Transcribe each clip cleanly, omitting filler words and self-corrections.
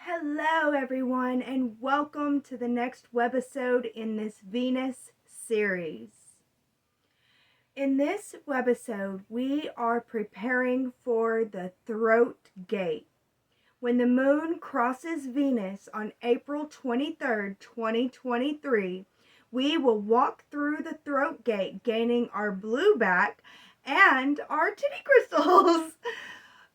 Hello everyone, and welcome to the next webisode in this Venus series. In this webisode, we are preparing for the throat gate. When the moon crosses Venus on April 23rd, 2023, we will walk through the throat gate, gaining our blue back and our titty crystals.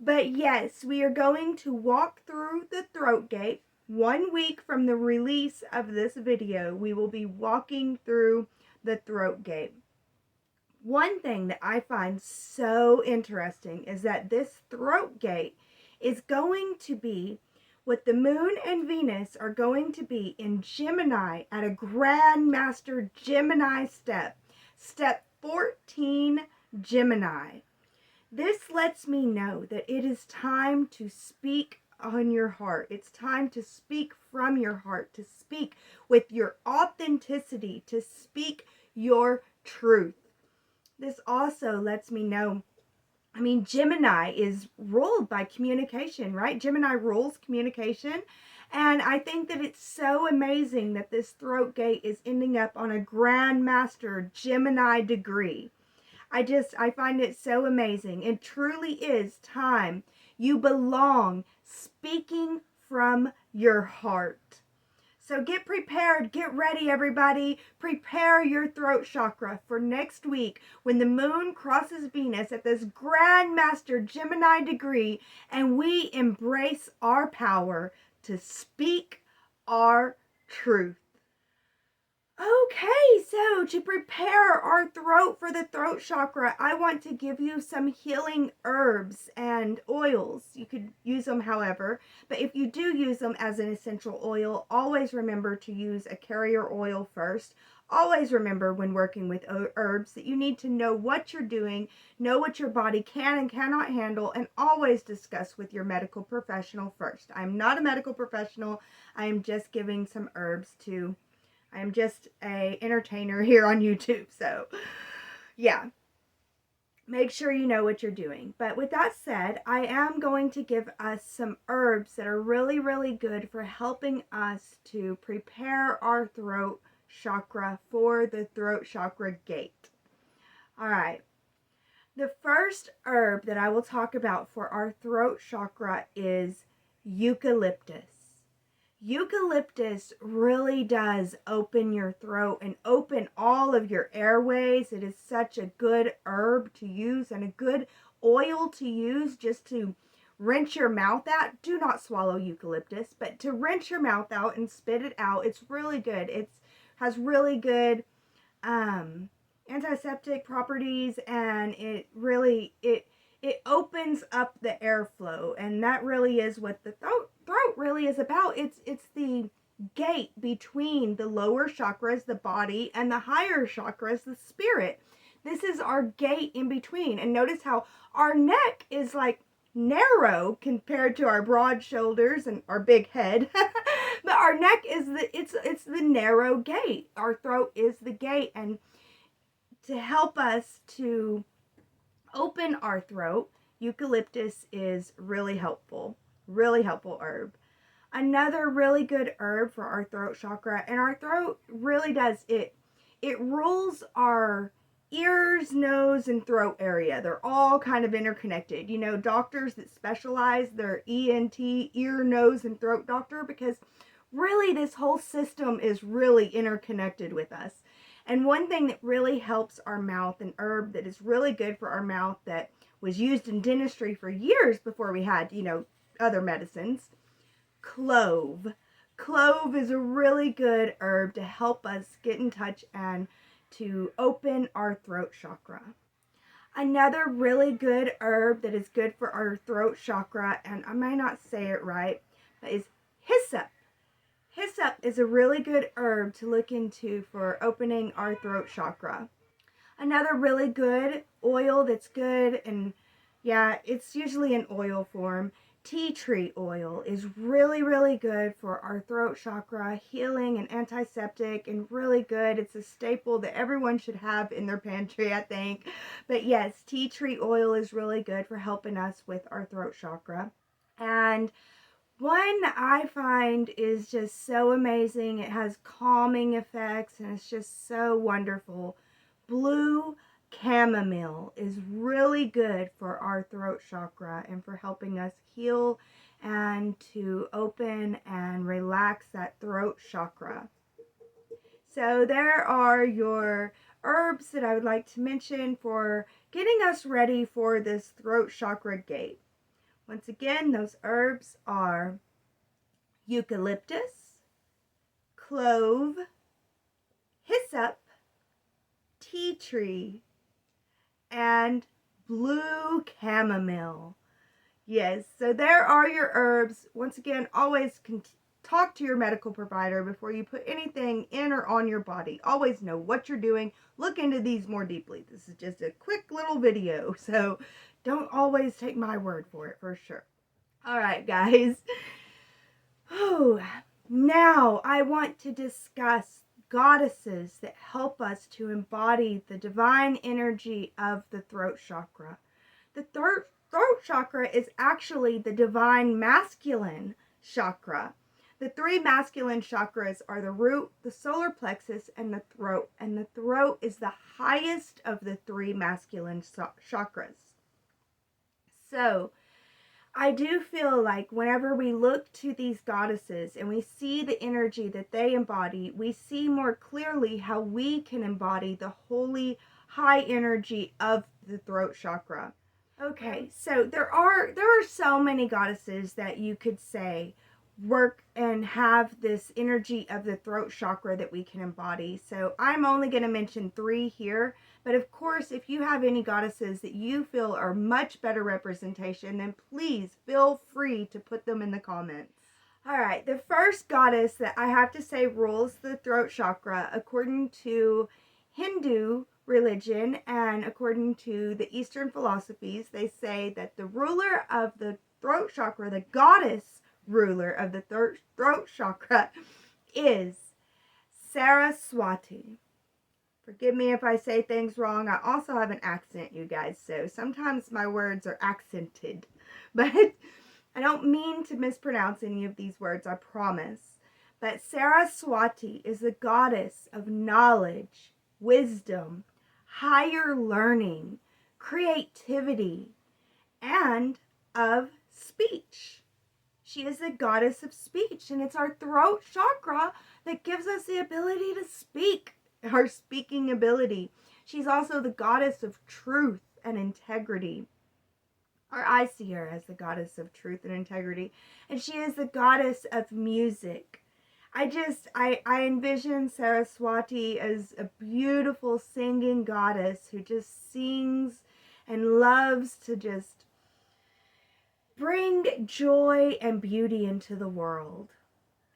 But yes, we are going to walk through the throat gate. 1 week from the release of this video, we will be walking through the throat gate. One thing that I find so interesting is that this throat gate is going to be what the moon and Venus are going to be in Gemini at a Grand Master Gemini step 14 Gemini. This lets me know that it is time to speak on your heart. It's time to speak from your heart, to speak with your authenticity, to speak your truth. This also lets me know, Gemini is ruled by communication, right? Gemini rules communication. And I think that it's so amazing that this throat gate is ending up on a Grand Master Gemini degree. I find it so amazing. It truly is time. You belong, speaking from your heart. So get prepared, get ready everybody. Prepare your throat chakra for next week when the moon crosses Venus at this Grand Master Gemini degree and we embrace our power to speak our truth. Okay, so to prepare our throat for the throat chakra, I want to give you some healing herbs and oils. You could use them however, but if you do use them as an essential oil, always remember to use a carrier oil first. Always remember when working with herbs that you need to know what you're doing, know what your body can and cannot handle, and always discuss with your medical professional first. I'm not a medical professional. I am just giving some herbs to I'm just an entertainer here on YouTube, so yeah. Make sure you know what you're doing. But with that said, I am going to give us some herbs that are really, really good for helping us to prepare our throat chakra for the throat chakra gate. All right. The first herb that I will talk about for our throat chakra is eucalyptus. Eucalyptus really does open your throat and open all of your airways. It is such a good herb to use and a good oil to use just to rinse your mouth out. Do not swallow eucalyptus, but to rinse your mouth out and spit it out, it's really good. It has really good antiseptic properties, and it opens up the airflow, and that really is what the throat really is about. It's the gate between the lower chakras, the body, and the higher chakras, the spirit. This is our gate in between. And notice how our neck is like narrow compared to our broad shoulders and our big head. But our neck is it's the narrow gate. Our throat is the gate, and to help us to open our throat, eucalyptus is really helpful herb. Another really good herb for our throat chakra, and our throat really does it rules our ears, nose, and throat area. They're all kind of interconnected. You know, doctors that specialize, their ENT, ear, nose, and throat doctor, because really this whole system is really interconnected with us. And one thing that really helps our mouth, an herb that is really good for our mouth that was used in dentistry for years before we had, other medicines, clove. Clove is a really good herb to help us get in touch and to open our throat chakra. Another really good herb that is good for our throat chakra, and I might not say it right, but is hyssop. Hyssop is a really good herb to look into for opening our throat chakra. Another really good oil that's good, and yeah, it's usually in oil form. Tea tree oil is really, really good for our throat chakra, healing and antiseptic, and really good. It's a staple that everyone should have in their pantry, I think. But yes, tea tree oil is really good for helping us with our throat chakra. And One that I find is just so amazing. It has calming effects and it's just so wonderful. Blue chamomile is really good for our throat chakra and for helping us heal and to open and relax that throat chakra. So there are your herbs that I would like to mention for getting us ready for this throat chakra gate. Once again, those herbs are eucalyptus, clove, hyssop, tea tree, and blue chamomile. Yes, so there are your herbs. Once again, always talk to your medical provider before you put anything in or on your body. Always know what you're doing. Look into these more deeply. This is just a quick little video, so don't always take my word for it, for sure. All right, guys. Oh, now I want to discuss goddesses that help us to embody the divine energy of the throat chakra. The throat chakra is actually the divine masculine chakra. The three masculine chakras are the root, the solar plexus, and the throat. And the throat is the highest of the three masculine chakras. So, I do feel like whenever we look to these goddesses and we see the energy that they embody, we see more clearly how we can embody the holy high energy of the throat chakra. Okay, so there are so many goddesses that you could say work and have this energy of the throat chakra that we can embody. So I'm only going to mention 3 here, but of course, if you have any goddesses that you feel are much better representation, then please feel free to put them in the comments. All right, the first goddess that I have to say rules the throat chakra according to Hindu religion and according to the Eastern philosophies, they say that the ruler of the throat chakra, the goddess ruler of the throat chakra, is Saraswati. Forgive me if I say things wrong. I also have an accent, you guys, so sometimes my words are accented. But I don't mean to mispronounce any of these words, I promise. But Saraswati is the goddess of knowledge, wisdom, higher learning, creativity, and of speech. She is the goddess of speech, and it's our throat chakra that gives us the ability to speak, our speaking ability. She's also the goddess of truth and integrity. Or I see her as the goddess of truth and integrity. And she is the goddess of music. I envision Saraswati as a beautiful singing goddess who just sings and loves to just bring joy and beauty into the world.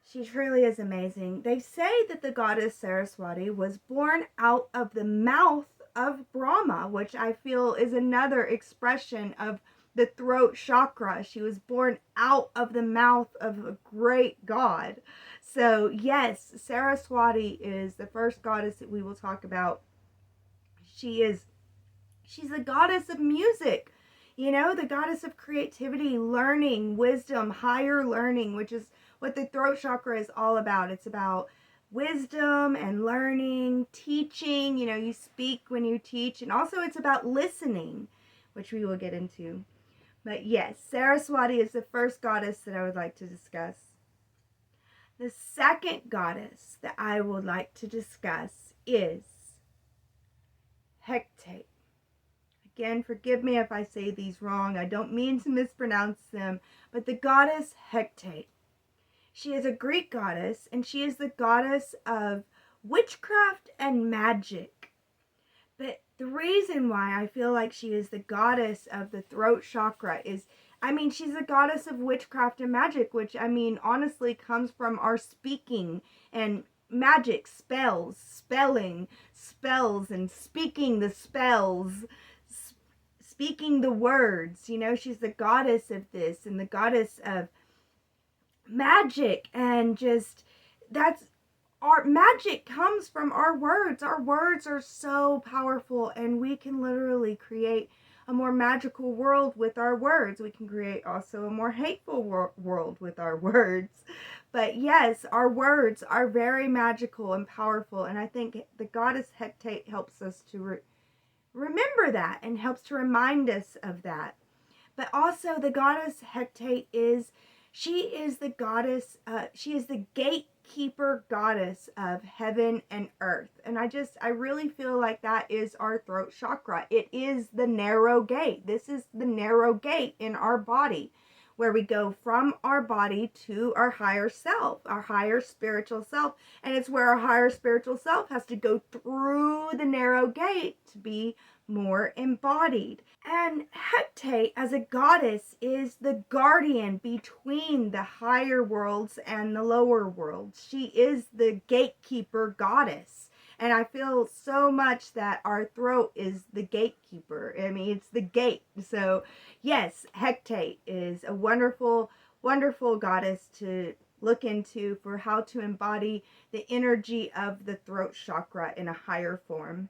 She truly is amazing. They say that the goddess Saraswati was born out of the mouth of Brahma, which I feel is another expression of the throat chakra. She was born out of the mouth of a great god. So yes, Saraswati is the first goddess that we will talk about. She's the goddess of music, the goddess of creativity, learning, wisdom, higher learning, which is what the throat chakra is all about. It's about wisdom and learning, teaching, you speak when you teach, and also it's about listening, which we will get into. But yes, Saraswati is the first goddess that I would like to discuss. The second goddess that I would like to discuss is Hecate. Again, forgive me if I say these wrong. I don't mean to mispronounce them, but the goddess Hecate. She is a Greek goddess, and she is the goddess of witchcraft and magic. But the reason why I feel like she is the goddess of the throat chakra is, she's the goddess of witchcraft and magic, which, honestly comes from our speaking and magic, spells, spelling, spells, and speaking the spells, speaking the words. She's the goddess of this and the goddess of magic, and just our magic comes from our words. Our words are so powerful, and we can literally create a more magical world with our words. We can create also a more hateful world with our words. But yes, our words are very magical and powerful. And I think the goddess Hecate helps us to remember that and helps to remind us of that. But also the goddess Hecate she is the goddess, she is the gatekeeper goddess of heaven and earth. And I really feel like that is our throat chakra. It is the narrow gate. This is the narrow gate in our body, where we go from our body to our higher self, our higher spiritual self. And it's where our higher spiritual self has to go through the narrow gate to be more embodied. And Hecate, as a goddess, is the guardian between the higher worlds and the lower worlds. She is the gatekeeper goddess. And I feel so much that our throat is the gatekeeper. I mean, it's the gate. So yes, Hecate is a wonderful, wonderful goddess to look into for how to embody the energy of the throat chakra in a higher form.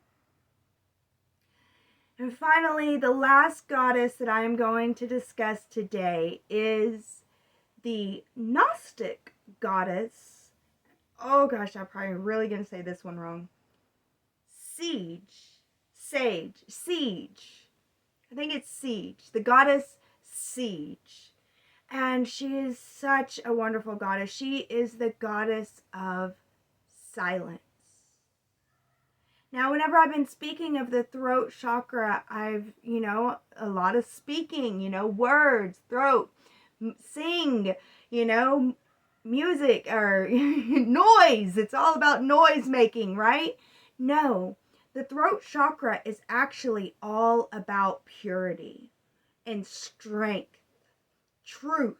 And finally, the last goddess that I am going to discuss today is the Gnostic goddess. Oh gosh, I'm probably really going to say this one wrong. Siege. I think it's Siege. The goddess Siege. And she is such a wonderful goddess. She is the goddess of silence. Now, whenever I've been speaking of the throat chakra, I've, a lot of speaking, words, throat, sing, music or noise. It's all about noise making, right? No, the throat chakra is actually all about purity and strength, truth,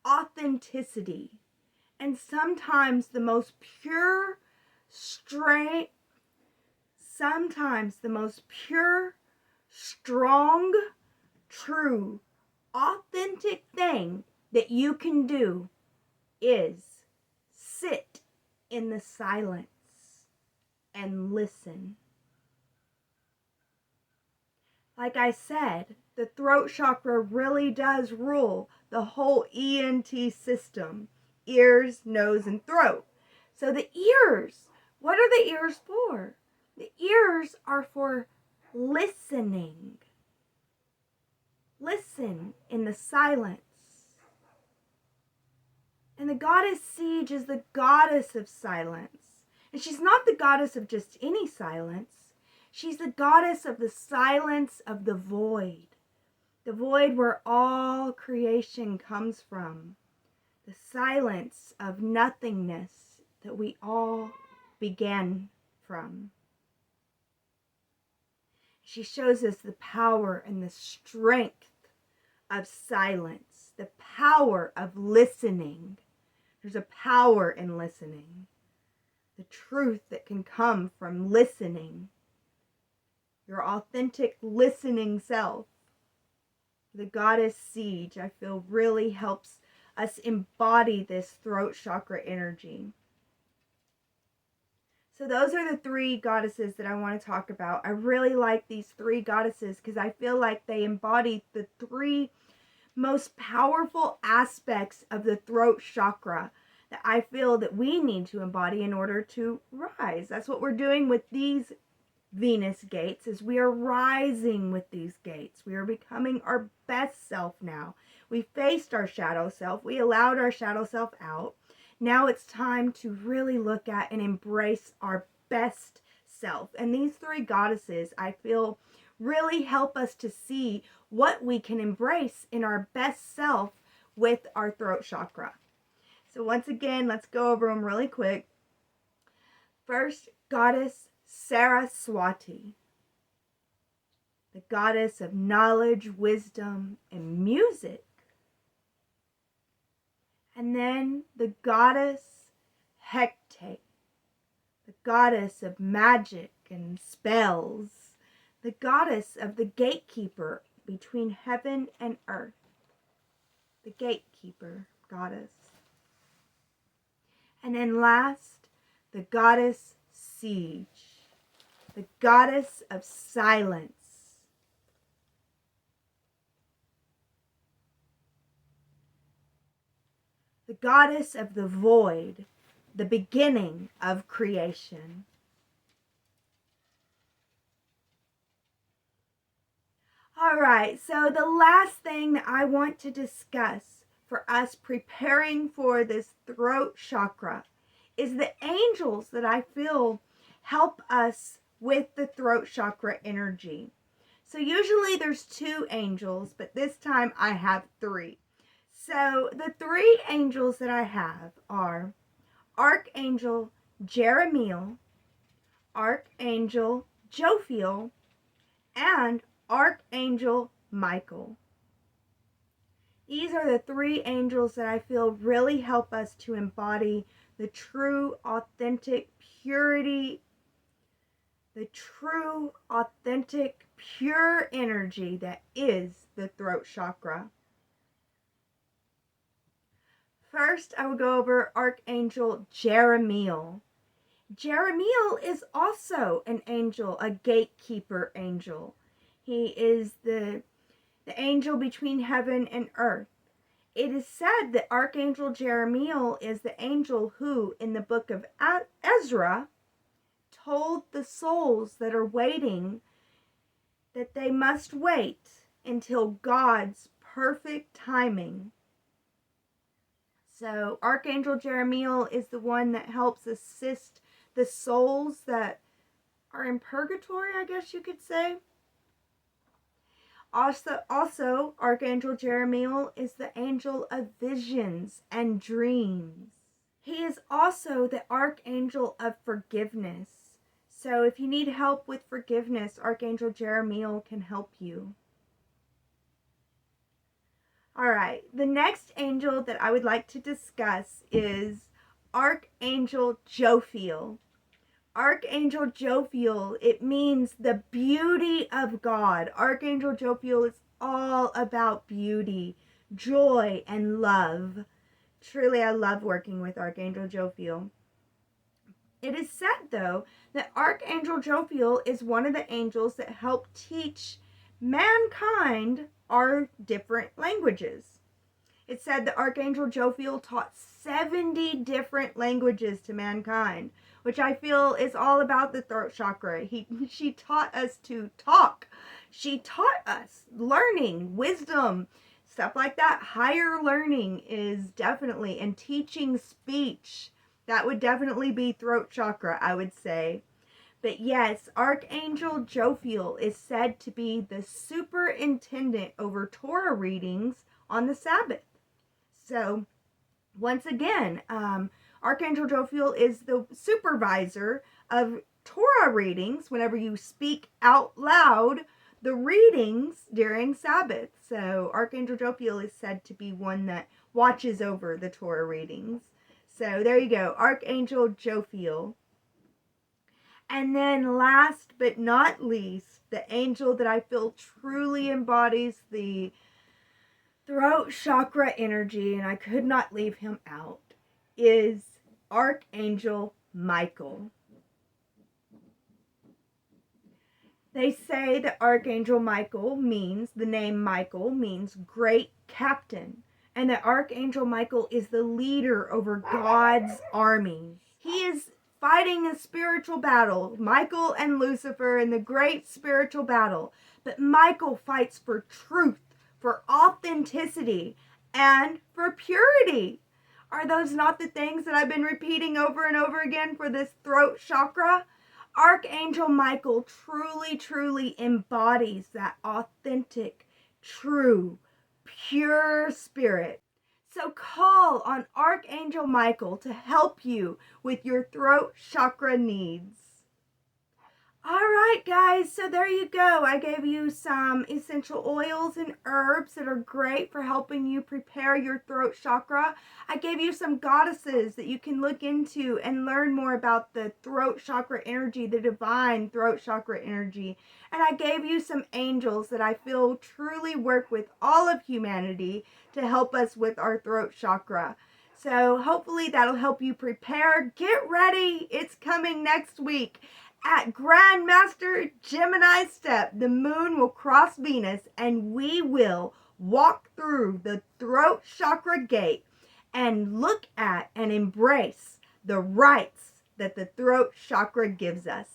authenticity, and sometimes the most pure, strong, true, authentic thing that you can do is sit in the silence and listen. Like I said, the throat chakra really does rule the whole ENT system: ears, nose, and throat. So the ears, what are the ears for? The ears are for listening. Listen in the silence. And the goddess Siege is the goddess of silence. And she's not the goddess of just any silence. She's the goddess of the silence of the void. The void where all creation comes from. The silence of nothingness that we all began from. She shows us the power and the strength of silence, the power of listening. There's a power in listening. The truth that can come from listening. Your authentic listening self. The goddess Siege, I feel, really helps us embody this throat chakra energy. So those are the three goddesses that I want to talk about. I really like these three goddesses because I feel like they embody the three most powerful aspects of the throat chakra that I feel that we need to embody in order to rise. That's what we're doing with these Venus gates, is we are rising with these gates. We are becoming our best self now. We faced our shadow self. We allowed our shadow self out. Now it's time to really look at and embrace our best self. And these three goddesses, I feel, really help us to see what we can embrace in our best self with our throat chakra. So once again, let's go over them really quick. First, goddess Saraswati, the goddess of knowledge, wisdom, and music. And then the goddess Hecate, the goddess of magic and spells, the goddess of the gatekeeper between heaven and earth, the gatekeeper goddess. And then last, the goddess Siege, the goddess of silence, the goddess of the void, the beginning of creation. All right, so the last thing that I want to discuss for us preparing for this throat chakra is the angels that I feel help us with the throat chakra energy. So usually there's 2 angels, but this time I have 3. So the 3 angels that I have are Archangel Jeremiel, Archangel Jophiel, and Archangel Michael. These are the 3 angels that I feel really help us to embody the true, authentic purity, the true, authentic, pure energy that is the throat chakra. First, I will go over Archangel Jeremiel. Jeremiel is also an angel, a gatekeeper angel. He is the angel between heaven and earth. It is said that Archangel Jeremiel is the angel who, in the book of Ezra, told the souls that are waiting that they must wait until God's perfect timing. So Archangel Jeremiel is the one that helps assist the souls that are in purgatory, I guess you could say. Also, Archangel Jeremiel is the angel of visions and dreams. He is also the archangel of forgiveness. So if you need help with forgiveness, Archangel Jeremiel can help you. All right, the next angel that I would like to discuss is Archangel Jophiel. Archangel Jophiel, it means the beauty of God. Archangel Jophiel is all about beauty, joy, and love. Truly, I love working with Archangel Jophiel. It is said, though, that Archangel Jophiel is one of the angels that help teach mankind our different languages. It said that Archangel Jophiel taught 70 different languages to mankind, which I feel is all about the throat chakra. She taught us to talk. She taught us learning, wisdom, stuff like that. Higher learning is definitely, and teaching speech, that would definitely be throat chakra, I would say. But yes, Archangel Jophiel is said to be the superintendent over Torah readings on the Sabbath. So, once again, Archangel Jophiel is the supervisor of Torah readings whenever you speak out loud the readings during Sabbath. So, Archangel Jophiel is said to be one that watches over the Torah readings. So, there you go, Archangel Jophiel. And then last but not least, the angel that I feel truly embodies the throat chakra energy, and I could not leave him out, is Archangel Michael. They say that Archangel Michael means, the name Michael means great captain, and that Archangel Michael is the leader over God's armies. He is fighting a spiritual battle, Michael and Lucifer in the great spiritual battle. But Michael fights for truth, for authenticity, and for purity. Are those not the things that I've been repeating over and over again for this throat chakra? Archangel Michael truly, truly embodies that authentic, true, pure spirit. So call on Archangel Michael to help you with your throat chakra needs. All right, guys, so there you go. I gave you some essential oils and herbs that are great for helping you prepare your throat chakra. I gave you some goddesses that you can look into and learn more about the throat chakra energy, the divine throat chakra energy. And I gave you some angels that I feel truly work with all of humanity to help us with our throat chakra. So hopefully that'll help you prepare. Get ready. It's coming next week. At Grandmaster Gemini step, the moon will cross Venus and we will walk through the throat chakra gate and look at and embrace the rights that the throat chakra gives us.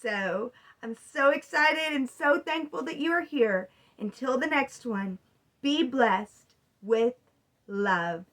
So I'm so excited and so thankful that you are here. Until the next one, be blessed with love.